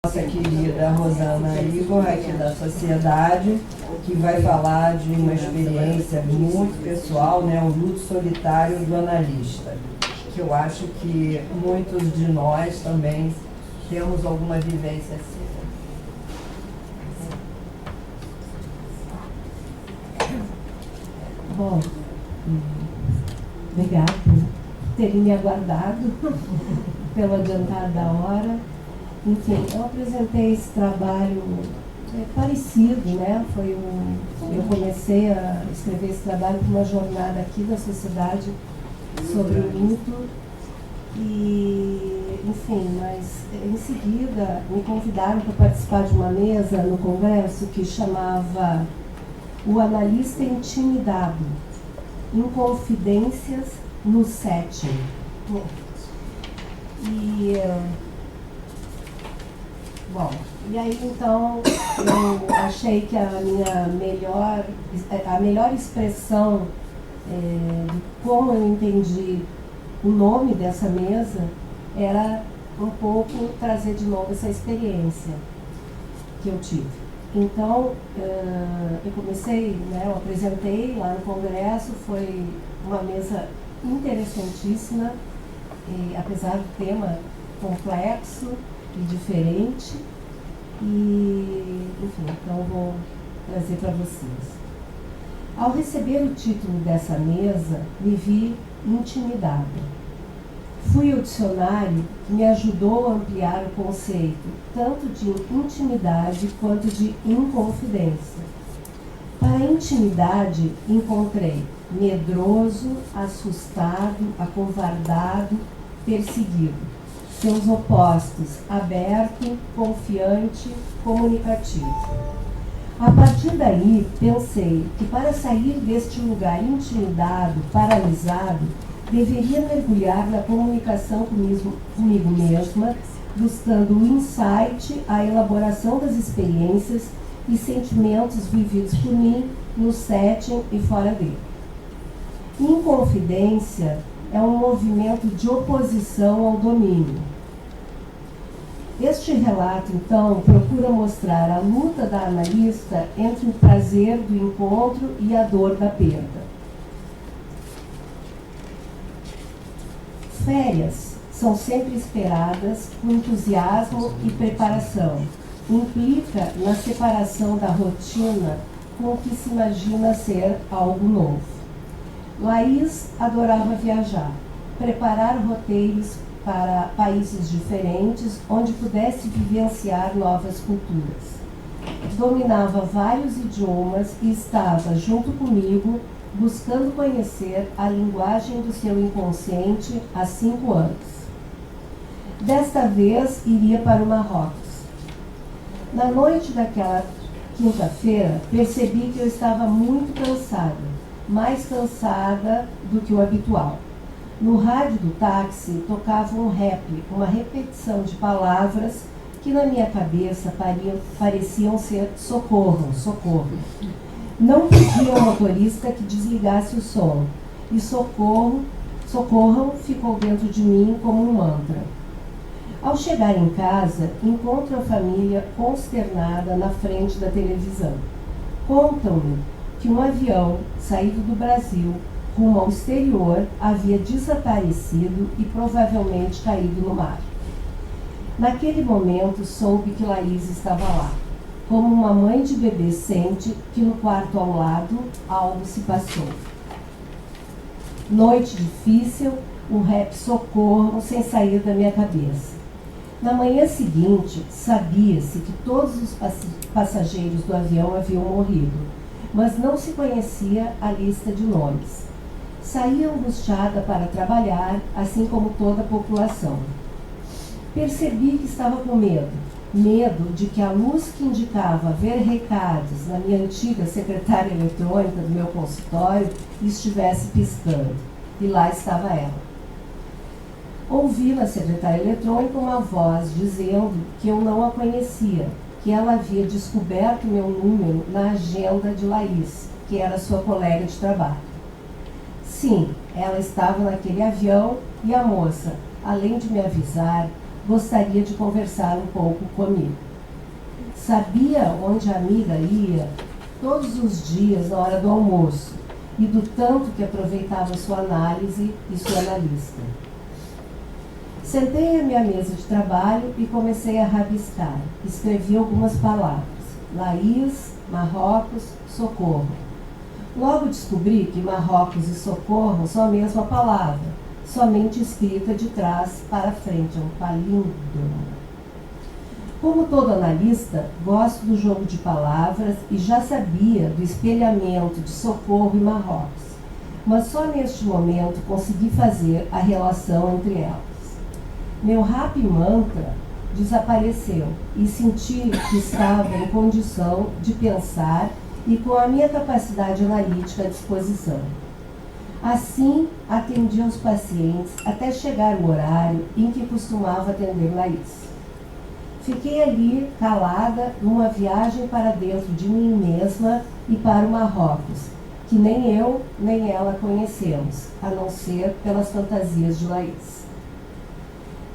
Nossa querida Rosana Igor, aqui da Sociedade, que vai falar de uma experiência muito pessoal, né, o luto solitário do analista, que eu acho que muitos de nós também temos alguma vivência assim. Bom, obrigada por terem me aguardado pelo adiantar da hora. Enfim, eu apresentei esse trabalho parecido, né? Eu comecei a escrever esse trabalho com uma jornada aqui da Sociedade sobre o luto e, enfim, mas em seguida me convidaram para participar de uma mesa no congresso que chamava O Analista Intimidado, Inconfidências no Setting. E aí então eu achei que a melhor expressão de como eu entendi o nome dessa mesa era um pouco trazer de novo essa experiência que eu tive. Então, eu comecei, né, eu apresentei lá no congresso, foi uma mesa interessantíssima, apesar do tema complexo e diferente. E, enfim, então eu vou trazer para vocês. Ao receber o título dessa mesa, me vi intimidada. Fui ao dicionário que me ajudou a ampliar o conceito, tanto de intimidade quanto de inconfidência. Para a intimidade, encontrei medroso, assustado, acovardado, perseguido. Seus opostos, aberto, confiante, comunicativo. A partir daí, pensei que para sair deste lugar intimidado, paralisado, deveria mergulhar na comunicação comigo mesma, buscando o insight, a elaboração das experiências e sentimentos vividos por mim no setting e fora dele. Inconfidência é um movimento de oposição ao domínio. Este relato, então, procura mostrar a luta da analista entre o prazer do encontro e a dor da perda. Férias são sempre esperadas com entusiasmo e preparação. Implica na separação da rotina com o que se imagina ser algo novo. Laís adorava viajar, preparar roteiros para países diferentes onde pudesse vivenciar novas culturas. Dominava vários idiomas e estava, junto comigo, buscando conhecer a linguagem do seu inconsciente há 5 anos. Desta vez, iria para o Marrocos. Na noite daquela quinta-feira, percebi que eu estava muito cansada, mais cansada do que o habitual. No rádio do táxi tocava um rap, uma repetição de palavras que na minha cabeça pareciam ser socorro, socorro. Não pedi ao motorista que desligasse o som, e socorro ficou dentro de mim como um mantra. Ao chegar em casa, encontro a família consternada na frente da televisão. Contam-me que um avião saído do Brasil rumo ao exterior havia desaparecido e provavelmente caído no mar. Naquele momento soube que Laís estava lá. Como uma mãe de bebê sente que no quarto ao lado algo se passou. Noite difícil, um rap socorro sem sair da minha cabeça. Na manhã seguinte, sabia-se que todos os passageiros do avião haviam morrido, mas não se conhecia a lista de nomes. Saía angustiada para trabalhar, assim como toda a população. Percebi que estava com medo de que a luz que indicava ver recados na minha antiga secretária eletrônica do meu consultório estivesse piscando. E lá estava ela. Ouvi na secretária eletrônica uma voz dizendo que eu não a conhecia, que ela havia descoberto meu número na agenda de Laís, que era sua colega de trabalho. Sim, ela estava naquele avião e a moça, além de me avisar, gostaria de conversar um pouco comigo. Sabia onde a amiga ia todos os dias na hora do almoço e do tanto que aproveitava sua análise e sua analista. Sentei à minha mesa de trabalho e comecei a rabiscar. Escrevi algumas palavras: Laís, Marrocos, Socorro. Logo descobri que Marrocos e Socorro são a mesma palavra, somente escrita de trás para frente, é um palíndromo. Como todo analista, gosto do jogo de palavras e já sabia do espelhamento de Socorro e Marrocos, mas só neste momento consegui fazer a relação entre elas. Meu rap mantra desapareceu e senti que estava em condição de pensar e com a minha capacidade analítica à disposição. Assim, atendi aos pacientes até chegar o horário em que costumava atender Laís. Fiquei ali, calada, numa viagem para dentro de mim mesma e para o Marrocos, que nem eu nem ela conhecemos, a não ser pelas fantasias de Laís.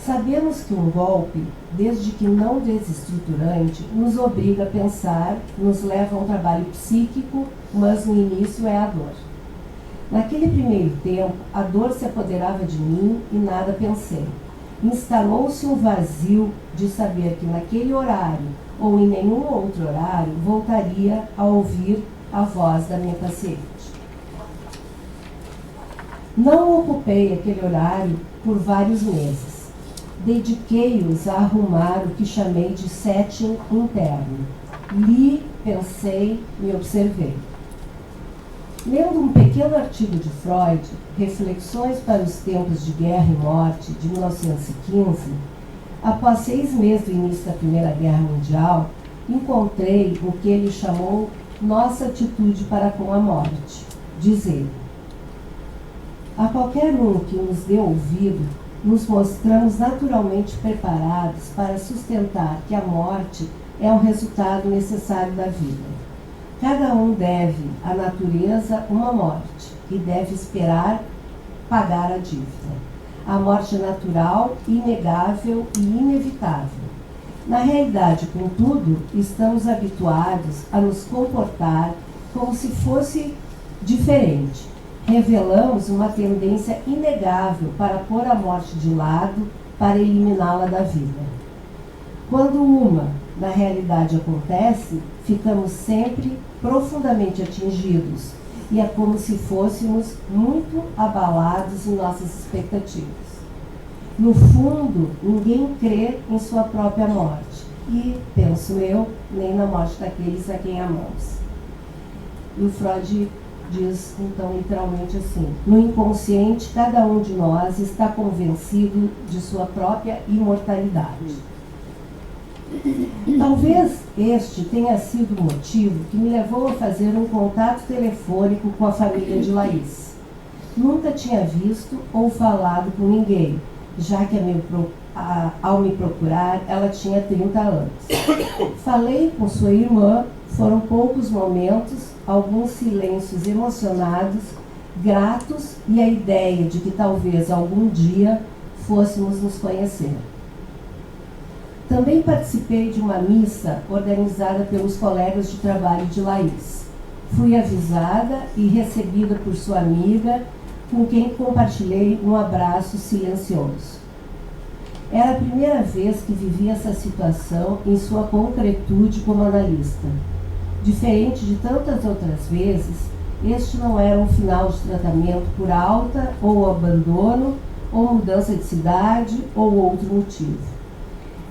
Sabemos que um golpe, desde que não desestruturante, nos obriga a pensar, nos leva a um trabalho psíquico, mas no início é a dor. Naquele primeiro tempo, a dor se apoderava de mim e nada pensei. Instalou-se um vazio de saber que naquele horário, ou em nenhum outro horário, voltaria a ouvir a voz da minha paciente. Não ocupei aquele horário por vários meses. Dediquei-os a arrumar o que chamei de setting interno. Li, pensei, me observei. Lendo um pequeno artigo de Freud, Reflexões para os Tempos de Guerra e Morte, de 1915, após 6 meses do início da Primeira Guerra Mundial, encontrei o que ele chamou nossa atitude para com a morte. Diz ele: a qualquer um que nos dê ouvido, nos mostramos naturalmente preparados para sustentar que a morte é um resultado necessário da vida. Cada um deve à natureza uma morte e deve esperar pagar a dívida. A morte é natural, inegável e inevitável. Na realidade, contudo, estamos habituados a nos comportar como se fosse diferente. Revelamos uma tendência inegável para pôr a morte de lado, para eliminá-la da vida. Quando uma, na realidade, acontece, ficamos sempre profundamente atingidos e é como se fôssemos muito abalados em nossas expectativas. No fundo, ninguém crê em sua própria morte e, penso eu, nem na morte daqueles a quem amamos. E o Freud diz, então, literalmente assim: no inconsciente, cada um de nós está convencido de sua própria imortalidade. Talvez este tenha sido o motivo que me levou a fazer um contato telefônico com a família de Laís. Nunca tinha visto ou falado com ninguém, já que ao me procurar, ela tinha 30 anos. Falei com sua irmã, foram poucos momentos, alguns silêncios emocionados, gratos e a ideia de que talvez algum dia fôssemos nos conhecer. Também participei de uma missa organizada pelos colegas de trabalho de Laís. Fui avisada e recebida por sua amiga, com quem compartilhei um abraço silencioso. Era a primeira vez que vivia essa situação em sua concretude como analista. Diferente de tantas outras vezes, este não era um final de tratamento por alta ou abandono, ou mudança de cidade, ou outro motivo.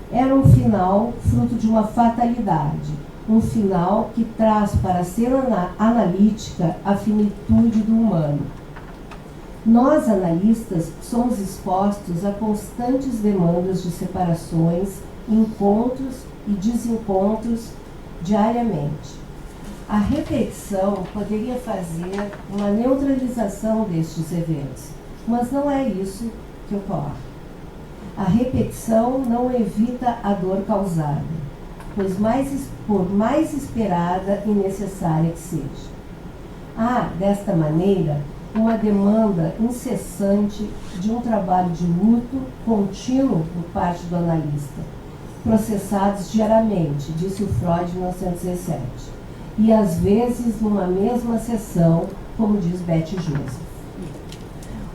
Era um final fruto de uma fatalidade, um final que traz para ser analítica a finitude do humano. Nós, analistas, somos expostos a constantes demandas de separações, encontros e desencontros diariamente. A repetição poderia fazer uma neutralização destes eventos, mas não é isso que ocorre. A repetição não evita a dor causada, pois por mais esperada e necessária que seja. Desta maneira, uma demanda incessante de um trabalho de luto contínuo por parte do analista, processados diariamente, disse o Freud em 1917, e às vezes numa mesma sessão, como diz Betty Joseph.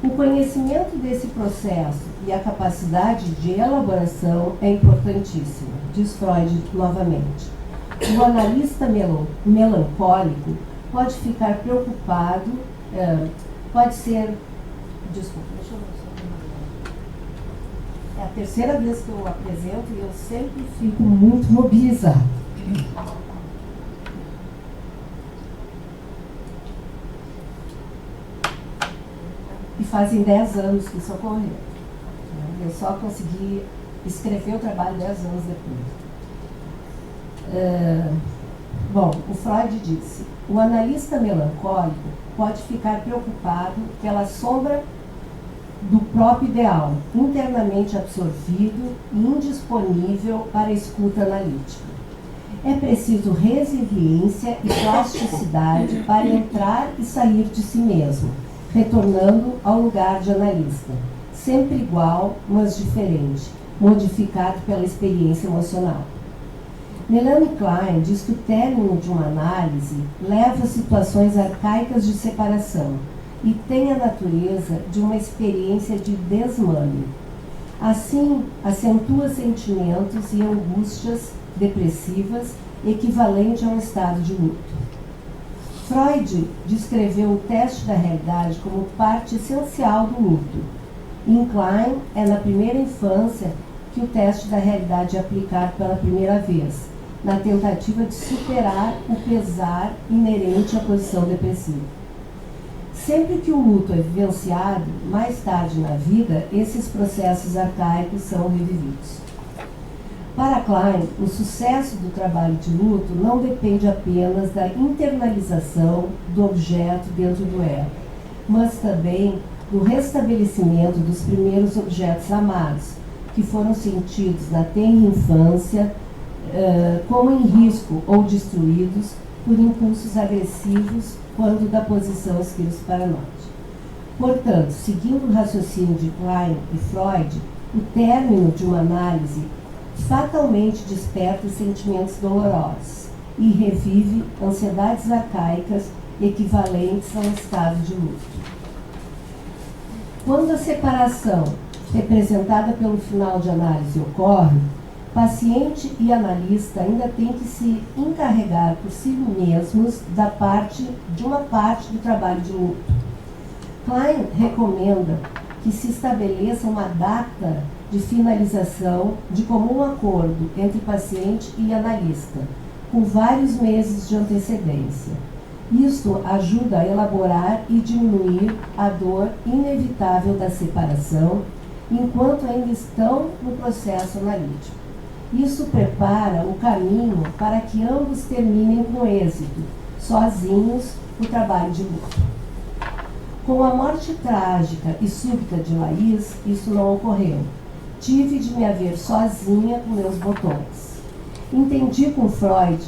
O conhecimento desse processo e a capacidade de elaboração é importantíssima, diz Freud novamente. O analista melancólico pode ficar preocupado, pode ser... Desculpa, deixa eu ver. É a terceira vez que eu apresento e eu sempre fico muito mobilizado. E fazem 10 anos que isso ocorreu. Eu só consegui escrever o trabalho 10 anos depois. Bom, o Freud disse: o analista melancólico pode ficar preocupado pela sombra do próprio ideal, internamente absorvido e indisponível para a escuta analítica. É preciso resiliência e plasticidade para entrar e sair de si mesmo, retornando ao lugar de analista, sempre igual, mas diferente, modificado pela experiência emocional. Melanie Klein diz que o término de uma análise leva a situações arcaicas de separação e tem a natureza de uma experiência de desmame. Assim, acentua sentimentos e angústias depressivas equivalente a um estado de luto. Freud descreveu o teste da realidade como parte essencial do luto. Em Klein, é na primeira infância que o teste da realidade é aplicado pela primeira vez, na tentativa de superar o pesar inerente à posição depressiva. Sempre que o luto é vivenciado, mais tarde na vida, esses processos arcaicos são revividos. Para Klein, o sucesso do trabalho de luto não depende apenas da internalização do objeto dentro do ego, mas também do restabelecimento dos primeiros objetos amados, que foram sentidos na tenra infância, como em risco ou destruídos por impulsos agressivos quando da posição escritos para nós. Portanto, seguindo o raciocínio de Klein e Freud, o término de uma análise fatalmente desperta sentimentos dolorosos e revive ansiedades arcaicas equivalentes ao estado de luto. Quando a separação representada pelo final de análise ocorre, paciente e analista ainda têm que se encarregar por si mesmos de uma parte do trabalho de luto. Klein recomenda que se estabeleça uma data de finalização de comum acordo entre paciente e analista, com vários meses de antecedência. Isto ajuda a elaborar e diminuir a dor inevitável da separação, enquanto ainda estão no processo analítico. Isso prepara o caminho para que ambos terminem com êxito, sozinhos, o trabalho de luto. Com a morte trágica e súbita de Laís, isso não ocorreu. Tive de me haver sozinha com meus botões. Entendi com Freud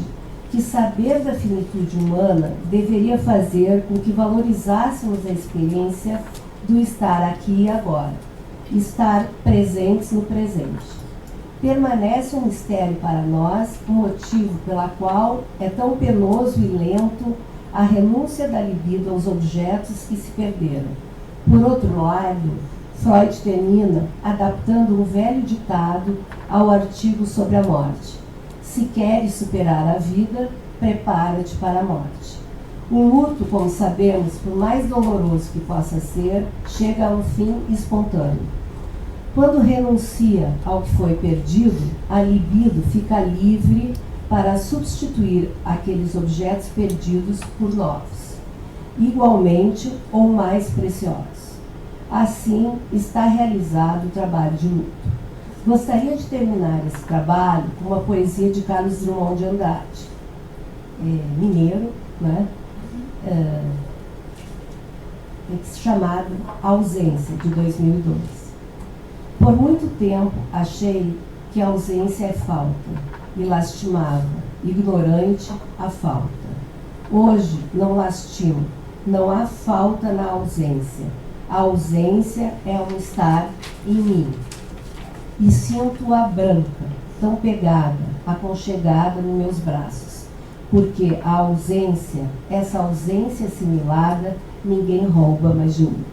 que saber da finitude humana deveria fazer com que valorizássemos a experiência do estar aqui e agora, estar presentes no presente. Permanece um mistério para nós o motivo pela qual é tão penoso e lento a renúncia da libido aos objetos que se perderam. Por outro lado, Freud termina adaptando um velho ditado ao artigo sobre a morte. Se queres superar a vida, prepara-te para a morte. O luto, como sabemos, por mais doloroso que possa ser, chega a um fim espontâneo. Quando renuncia ao que foi perdido, a libido fica livre para substituir aqueles objetos perdidos por novos, igualmente ou mais preciosos. Assim está realizado o trabalho de luto. Gostaria de terminar esse trabalho com uma poesia de Carlos Drummond de Andrade, mineiro, né? Chamado Ausência, de 2002. Por muito tempo achei que a ausência é falta, e lastimava, ignorante, a falta. Hoje não lastimo, Não há falta na ausência. A ausência é um estar em mim. E sinto-a branca, tão pegada, aconchegada nos meus braços. Porque a ausência, essa ausência assimilada, ninguém rouba mais de mim.